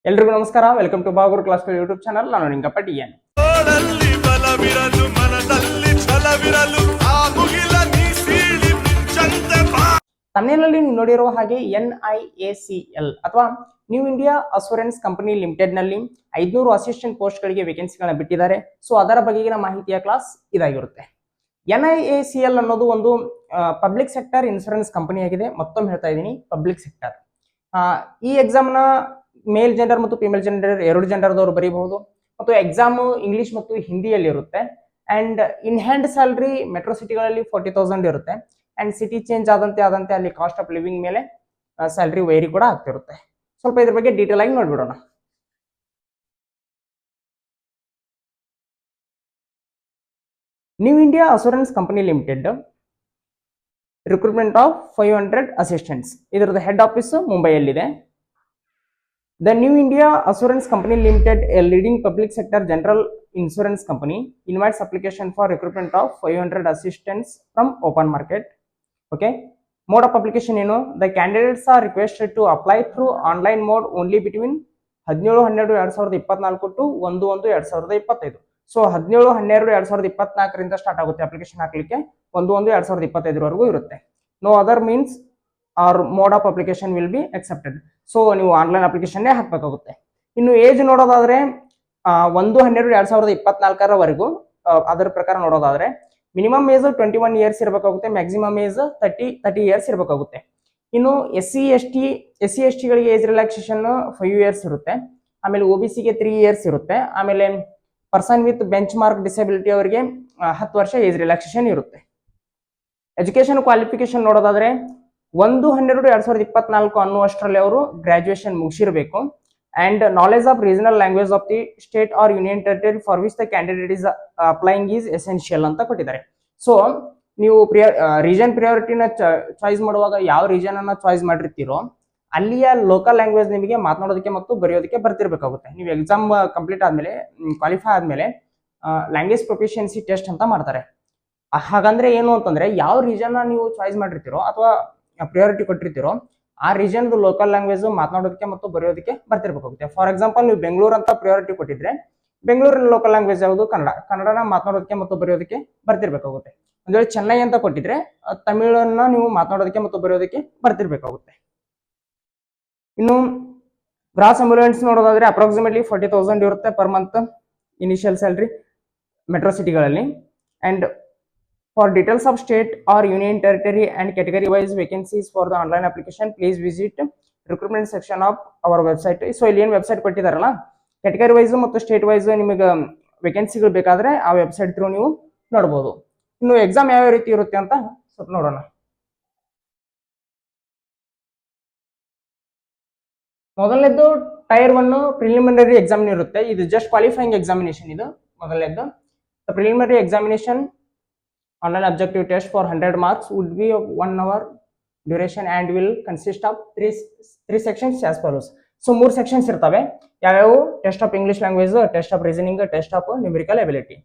ಎಲ್ರಿಗೂ ನಮಸ್ಕಾರ. Welcome to Baguru class YouTube channel. ನಾನು ನಿಂಗಪ್ಪ ಡಿಎನ್. ತಮಿಳಿನಲ್ಲಿ ನೀವು ನೋಡಿರುವ ಹಾಗೆ NIACL ಅಥವಾ New India Assurance Company Limited ನಲ್ಲಿ 500 ಅಸಿಸ್ಟೆಂಟ್ ಪೋಸ್ಟ್ ಗಳಿಗೆ ವೇಕೆನ್ಸಿಗಳನ್ನ ಬಿಟ್ಟಿದ್ದಾರೆ. ಸೊ ಅದರ ಬಗೆಗಿನ ಮಾಹಿತಿಯ ಕ್ಲಾಸ್ ಇದಾಗಿರುತ್ತೆ. NIACL ಅನ್ನೋದು ಒಂದು ಪಬ್ಲಿಕ್ ಸೆಕ್ಟರ್ ಇನ್ಶೂರೆನ್ಸ್ ಕಂಪನಿ ಆಗಿದೆ. ಮತ್ತೊಮ್ಮೆ ಹೇಳ್ತಾ ಇದ್ದೀನಿ, ಪಬ್ಲಿಕ್ ಸೆಕ್ಟರ್. ಈ ಎಕ್ಸಾಮ್ ನ ಮೇಲ್ ಜೆಂಡರ್ ಮತ್ತು ಫಿಮೇಲ್ ಜೆಂಡರ್ ಎರಡು ಜೆಂಡರ್ದವರು ಬರೀಬಹುದು ಮತ್ತು ಎಕ್ಸಾಮ್ ಇಂಗ್ಲಿಷ್ ಮತ್ತು ಹಿಂದಿಯಲ್ಲಿ ಇರುತ್ತೆ. And in hand salary metro ಸಿಟಿಗಳಲ್ಲಿ 40,000 ಇರುತ್ತೆ. ಅಂಡ್ ಸಿಟಿ ಚೇಂಜ್ ಆದಂತೆ ಅಲ್ಲಿ ಕಾಸ್ಟ್ ಆಫ್ ಲಿವಿಂಗ್ ಮೇಲೆ ಸ್ಯಾಲರಿ ವೇರಿ ಕೂಡ ಆಗ್ತಿರುತ್ತೆ. ಸ್ವಲ್ಪ ಇದ್ರ ಬಗ್ಗೆ ಡೀಟೇಲ್ ಆಗಿ ನೋಡ್ಬಿಡೋಣ. New India Assurance Company Limited recruitment of 500 assistants. ಇದರದ ಹೆಡ್ ಆಫೀಸ್ ಮುಂಬೈಯಲ್ಲಿದೆ. The New India Assurance Company Limited, a leading public sector general insurance company, invites application for recruitment of 500 assistants from open market. Okay. Mode of application, the candidates are requested to apply through online mode only between 17-12-2024 to 1-1-2025. So 17-12-2024 ರಿಂದ start ಆಗುತ್ತೆ application ಹಾಕಲಿಕ್ಕೆ. 1-1-2025 ವರೆಗೂ ಇರುತ್ತೆ. No other means or mode of application will be accepted. So ನೀವು online application ಹಾಕಬೇಕಾಗುತ್ತೆ. ಇನ್ನು age ನೋಡೋದಾದ್ರೆ 1-12-2024 ಅದರ ಪ್ರಕಾರ ನೋಡೋದಾದ್ರೆ ಮಿನಿಮಮ್ ಏಜ್ 21 ಇಯರ್ಸ್ ಇರಬೇಕಾಗುತ್ತೆ. ಮ್ಯಾಕ್ಸಿಮಮ್ ಏಜ್ 30 ಇಯರ್ಸ್ ಇರಬೇಕಾಗುತ್ತೆ. ಇನ್ನು SC/ST ಗಳಿಗೆ ಏಜ್ ರಿಲ್ಯಾಕ್ಸೇಷನ್ 5 ಇಯರ್ಸ್ ಇರುತ್ತೆ. ಆಮೇಲೆ OBC ಗೆ 3 ಇಯರ್ಸ್ ಇರುತ್ತೆ. ಆಮೇಲೆ person with benchmark disability ಅವರಿಗೆ 10 ವರ್ಷ ಏಜ್ ರಿಲ್ಯಾಕ್ಸೇಷನ್ ಇರುತ್ತೆ. ಎಜುಕೇಶನ್ ಕ್ವಾಲಿಫಿಕೇಶನ್ ನೋಡೋದಾದ್ರೆ 1-12-2024 ಅನ್ನುವಷ್ಟರಲ್ಲಿ ಅವರು ಗ್ರಾಜುಯೇಷನ್ ಮುಗಿಸಿರಬೇಕು. And knowledge of regional language of the state or union territory for which the candidate is applying is essential ಅಂತ ಕೊಟ್ಟಿದ್ದಾರೆ. ಸೊ ನೀವು ರೀಜನ್ ಪ್ರಿಯಾರಿಟಿನ ಚಾಯ್ಸ್ ಮಾಡುವಾಗ ಯಾವ ರೀಜನ್ ಅನ್ನ ಚಾಯ್ಸ್ ಮಾಡಿರ್ತೀರೋ ಅಲ್ಲಿಯ ಲೋಕಲ್ ಲ್ಯಾಂಗ್ವೇಜ್ ನಿಮಗೆ ಮಾತನಾಡೋದಕ್ಕೆ ಮತ್ತು ಬರೆಯೋದಕ್ಕೆ ಬರ್ತಿರ್ಬೇಕಾಗುತ್ತೆ. ನೀವು ಎಕ್ಸಾಮ್ ಕಂಪ್ಲೀಟ್ ಆದ್ಮೇಲೆ ಕ್ವಾಲಿಫೈ ಆದ್ಮೇಲೆ ಲ್ಯಾಂಗ್ವೇಜ್ ಪ್ರೊಫಿಷಿಯನ್ಸಿ ಟೆಸ್ಟ್ ಅಂತ ಮಾಡ್ತಾರೆ. ಹಾಗಂದ್ರೆ ಏನು ಅಂತಂದ್ರೆ ಯಾವ ರೀಜನ್ ನೀವು ಚಾಯ್ಸ್ ಮಾಡಿರ್ತೀರೋ ಅಥವಾ ಪ್ರಿಯಾರಿಟಿ ಕೊಟ್ಟಿರ್ತೀರೋ ಆ ರೀಜನ್ ಲೋಕಲ್ ಲ್ಯಾಂಗ್ವೇಜ್ ಮಾತನಾಡೋದಕ್ಕೆ ಮತ್ತು ಬರೆಯೋದಕ್ಕೆ ಬರ್ತಿರ್ಬೇಕಾಗುತ್ತೆ. ಫಾರ್ ಎಕ್ಸಾಂಪಲ್ ನೀವು ಬೆಂಗಳೂರು ಅಂತ ಪ್ರಿಯಾರಿಟಿ ಕೊಟ್ಟಿದ್ರೆ ಬೆಂಗಳೂರಿನ ಲೋಕಲ್ ಲ್ಯಾಂಗ್ವೇಜ್ ಯಾವುದು? ಕನ್ನಡನ ಮಾತನಾಡೋದಕ್ಕೆ ಮತ್ತು ಬರೆಯೋದಕ್ಕೆ ಬರ್ತಿರ್ಬೇಕಾಗುತ್ತೆ. ಒಂದ್ ವೇಳೆ ಚೆನ್ನೈ ಅಂತ ಕೊಟ್ಟಿದ್ರೆ ತಮಿಳನ್ನ ನೀವು ಮಾತನಾಡೋದಕ್ಕೆ ಮತ್ತು ಬರೆಯೋದಕ್ಕೆ ಬರ್ತಿರ್ಬೇಕಾಗುತ್ತೆ. ಇನ್ನು ಗ್ರಾಸ್ ಎಂಬುಲೆನ್ಸ್ ನೋಡೋದಾದ್ರೆ ಅಪ್ರಾಕ್ಸಿಮೇಟ್ಲಿ 40,000 ಇರುತ್ತೆ per month initial salary metro ಸಿಟಿಗಳಲ್ಲಿ. And for details of state or union territory and category wise vacancies for the online application, please visit recruitment section of our website. So ಇಲ್ಲಿ ಏನು website ಕೊಟ್ಟಿದಾರಲ್ಲ category wise ಮತ್ತು state wise ನಿಮಗೆ ವೇಕೆನ್ಸಿಗಳು ಬೇಕಾದ್ರೆ ಆ website through ನೀವು ನೋಡಬಹುದು. ಇನ್ನು exam ಯಾವ ರೀತಿ ಇರುತ್ತೆ ಅಂತ ಸ್ವಲ್ಪ ನೋಡೋಣ. ಮೊದಲನೇದು ಟೈರ್ 1 ಪ್ರಿಲಿಮಿನರಿ ಎಕ್ಸಾಮ್ ಇರುತ್ತೆ. ಇದು ಜಸ್ಟ್ ಕ್ವಾಲಿಫೈಯಿಂಗ್ ಎಕ್ಸಾಮಿನೇಷನ್. ಇದು ಮೊದಲನೇದು preliminary examination. Online objective test for 100 marks would be of 1 hour duration and will consist of three sections as follows. So 3 sections ಇರ್ತವೆ. ಯಾವ್ಯಾವು? Test of English language, test of reasoning, test of numerical ability.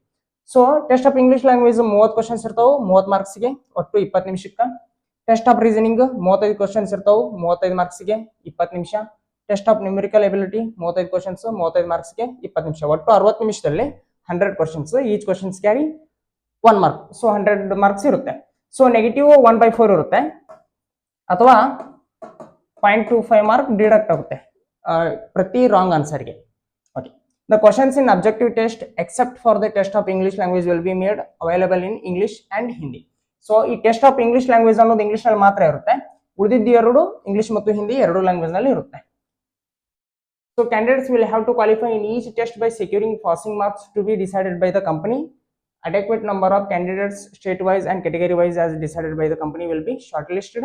So test of English language 30 questions ಇರ್ತಾವೆ 30 ಮಾರ್ಕ್ಸ್ಗೆ, ಒಟ್ಟು 20 ನಿಮಿಷಕ್ಕೆ. Test of reasoning 35 questions ಇರ್ತಾವೆ 35 ಮಾರ್ಕ್ಸ್ಗೆ 20 ನಿಮಿಷ. Test of numerical ability 35 questions 35 ಮಾರ್ಕ್ಸ್ಗೆ 20 ನಿಮಿಷ. ಒಟ್ಟು 60 ನಿಮಿಷದಲ್ಲಿ 100 questions. Each questions carry 1 mark. So 100 marks ಇರುತ್ತೆ. ಸೊ ನೆಗೆಟಿವ್ 1/4 ಇರುತ್ತೆ ಅಥವಾ 0.25 ಮಾರ್ಕ್ ಡಿಡಕ್ಟ್ ಆಗುತ್ತೆ ಪ್ರತಿ ರಾಂಗ್ ಆನ್ಸರ್ಗೆ. Okay. The questions in objective test except for the test of English language will be made available in English and Hindi. So ಈ test of English language ಅನ್ನೋದು English ನಲ್ಲಿ ಮಾತ್ರ ಇರುತ್ತೆ. ಉಳಿದಿದ್ದು ಎರಡು ಇಂಗ್ಲಿಷ್ ಮತ್ತು ಹಿಂದಿ ಎರಡು ಲ್ಯಾಂಗ್ವೇಜ್ ನಲ್ಲಿ ಇರುತ್ತೆ. So candidates will have to qualify in each test by securing passing marks to be decided by the company. Adequate number of candidates state wise and category wise as decided by the company will be shortlisted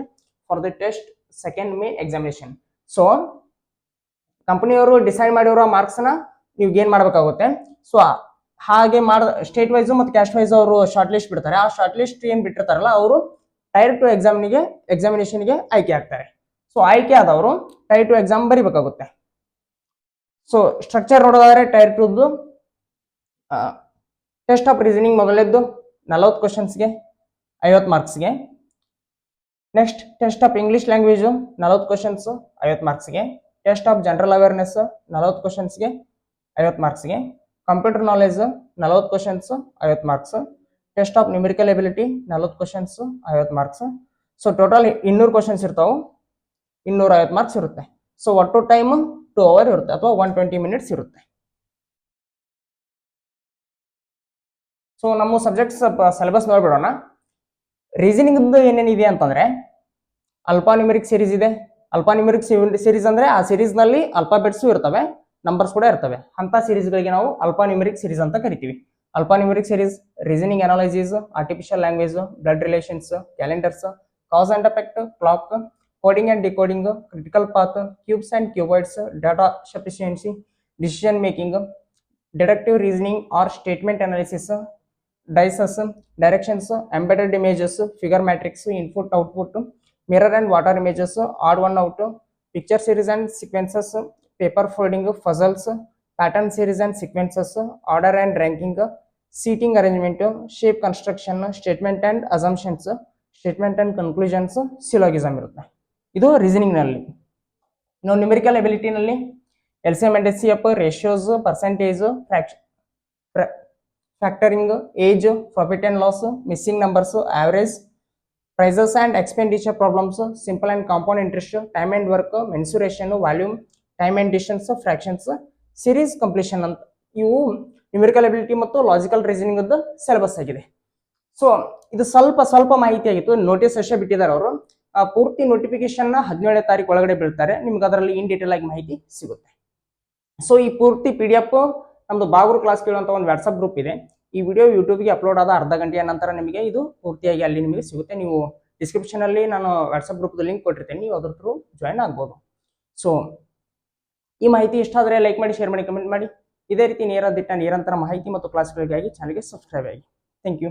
for the test second May examination. So company ಅವರು decide ಮಾಡಿರೋ marks ನ ನೀವು gain ಮಾಡಬೇಕಾಗುತ್ತೆ. So ಹಾಗೆ state wise ಮತ್ತು caste wise ಅವರು short list ಬಿಡ್ತಾರೆ. ಆ ಶಾರ್ಟ್ ಲಿಸ್ಟ್ ಏನ್ ಬಿಟ್ಟಿರ್ತಾರಲ್ಲ ಅವರು ಟೈರ್ 2 ಎಕ್ಸಾಮಿನೇಷನ್ಗೆ ಆಯ್ಕೆ ಆಗ್ತಾರೆ. ಸೊ ಆಯ್ಕೆ ಆದವರು ಟೈರ್ 2 ಎಕ್ಸಾಮ್ ಬರಿಬೇಕಾಗುತ್ತೆ. ಸೊ ಸ್ಟ್ರಕ್ಚರ್ ನೋಡೋದಾದ್ರೆ ಟೈರ್ 2 ಟೆಸ್ಟ್ ಆಫ್ ರೀಸನಿಂಗ್ ಮೊದಲನೇದ್ದು 40 ಕ್ವಶನ್ಸ್ಗೆ 50 ಮಾರ್ಕ್ಸ್ಗೆ. Next test of English language 40 questions 50 ಮಾರ್ಕ್ಸ್ಗೆ. ಟೆಸ್ಟ್ ಆಫ್ ಜನರಲ್ ಅವೇರ್ನೆಸ್ 40 ಕ್ವಶನ್ಸ್ಗೆ 50 ಮಾರ್ಕ್ಸ್ಗೆ, computer knowledge 40 questions 50 marks, test of numerical ability 40 questions 50 marks. So total 200 questions ಇರ್ತಾವೆ, 250 marks ಇರುತ್ತೆ. ಸೊ ಒಟ್ಟು ಟೈಮ್ 2 ಅವರ್ ಇರುತ್ತೆ ಅಥವಾ 120 ಮಿನಿಟ್ಸ್ ಇರುತ್ತೆ. ಸೊ ನಮ್ಮ ಸಬ್ಜೆಕ್ಟ್ಸ್ ಸಿಲೆಬಸ್ ನೋಡ್ಬಿಡೋಣ. ರೀಸನಿಂಗ್ ಏನೇನಿದೆ ಅಂತಂದ್ರೆ ಅಲ್ಫಾನ್ಯೂಮರಿಕ್ ಸೀರೀಸ್ ಇದೆ. ಅಲ್ಫಾನ್ಯೂಮರಿಕ್ ಸೀರೀಸ್ ಅಂದ್ರೆ ಆ ಸೀರೀಸ್ ನಲ್ಲಿ ಅಲ್ಫಾಬೆಟ್ಸ್ ಇರ್ತವೆ, ನಂಬರ್ಸ್ ಕೂಡ ಇರ್ತವೆ. ಅಂತ ಸೀರೀಸ್ಗಳಿಗೆ ನಾವು ಅಲ್ಫಾನ್ಯೂಮರಿಕ್ ಸೀರೀಸ್ ಅಂತ ಕರಿತೀವಿ. Alphanumeric series reasoning analysis, artificial language, blood relations, calendars, cause and effect, clock, coding and decoding, critical path, cubes and cuboids, data sufficiency, decision making, deductive reasoning or statement analysis, dices, directions, embedded images, figure matrix, input output, mirror and water images, odd one out, picture series and sequences, paper folding, puzzles, pattern series and sequences, order and ranking, seating arrangement, shape construction, statement and assumptions, statement and conclusions, syllogism ಇರುತ್ತೆ. ಇದು reasoning ನಲ್ಲಿ. ಇನ್ನು numerical ಎಬಿಲಿಟಿನಲ್ಲಿ LCM and HCF, ratios, percentage, factoring, age, profit and loss, missing numbers, average, prices and expenditure problems, simple and compound interest, time and work, mensuration, volume, time and distance, fractions, series completion ಅಂತ ಇವು numerical ability ಮತ್ತು logical reasoning syllabus ಆಗಿದೆ. So ಇದು ಸ್ವಲ್ಪ ಮಾಹಿತಿ ಆಗಿತ್ತು. Notice ಅಷ್ಟೇ ಬಿಟ್ಟಿದ್ದಾರೆ ಅವರು. ಪೂರ್ತಿ ನೋಟಿಫಿಕೇಶನ್ 17ನೇ ತಾರೀಕು ಒಳಗಡೆ ಬೀಳ್ತಾರೆ. ನಿಮ್ಗೆ ಅದರಲ್ಲಿ ಇನ್ ಡೀಟೇಲ್ ಆಗಿ ಮಾಹಿತಿ ಸಿಗುತ್ತೆ. ಸೊ ಈ ಪೂರ್ತಿ PDF ನಮ್ದು ಬಾಗೂರು ಕ್ಲಾಸ್ ಕೇಳುವಂತ ಒಂದು ವಾಟ್ಸ್ಆಪ್ ಗ್ರೂಪ್ ಇದೆ. ಈ ವಿಡಿಯೋ ಯೂಟ್ಯೂಬ್ಗೆ ಅಪ್ಲೋಡ್ ಆದ ಅರ್ಧ ಗಂಟೆಯ ನಂತರ ನಿಮಗೆ ಇದು ಪೂರ್ತಿಯಾಗಿ ಅಲ್ಲಿ ನಿಮಗೆ ಸಿಗುತ್ತೆ. ನೀವು ಡಿಸ್ಕ್ರಿಪ್ಷನ್ ಅಲ್ಲಿ ನಾನು ವಾಟ್ಸ್ಆಪ್ ಗ್ರೂಪ್ ಲಿಂಕ್ ಕೊಟ್ಟಿರ್ತೇನೆ, ನೀವು ಅದ್ರ ಥ್ರೂ ಜಾಯ್ನ್ ಆಗ್ಬೋದು. ಸೊ ಈ ಮಾಹಿತಿ ಇಷ್ಟ ಆದರೆ ಲೈಕ್ ಮಾಡಿ, ಶೇರ್ ಮಾಡಿ, ಕಮೆಂಟ್ ಮಾಡಿ. ಇದೇ ರೀತಿ ನೇರ ದಿಟ್ಟ ನಿರಂತರ ಮಾಹಿತಿ ಮತ್ತು ಕ್ಲಾಸ್ಗಳಿಗಾಗಿ ಚಾನಲ್ಗೆ ಸಬ್ಸ್ಕ್ರೈಬ್ ಆಗಿ. Thank you.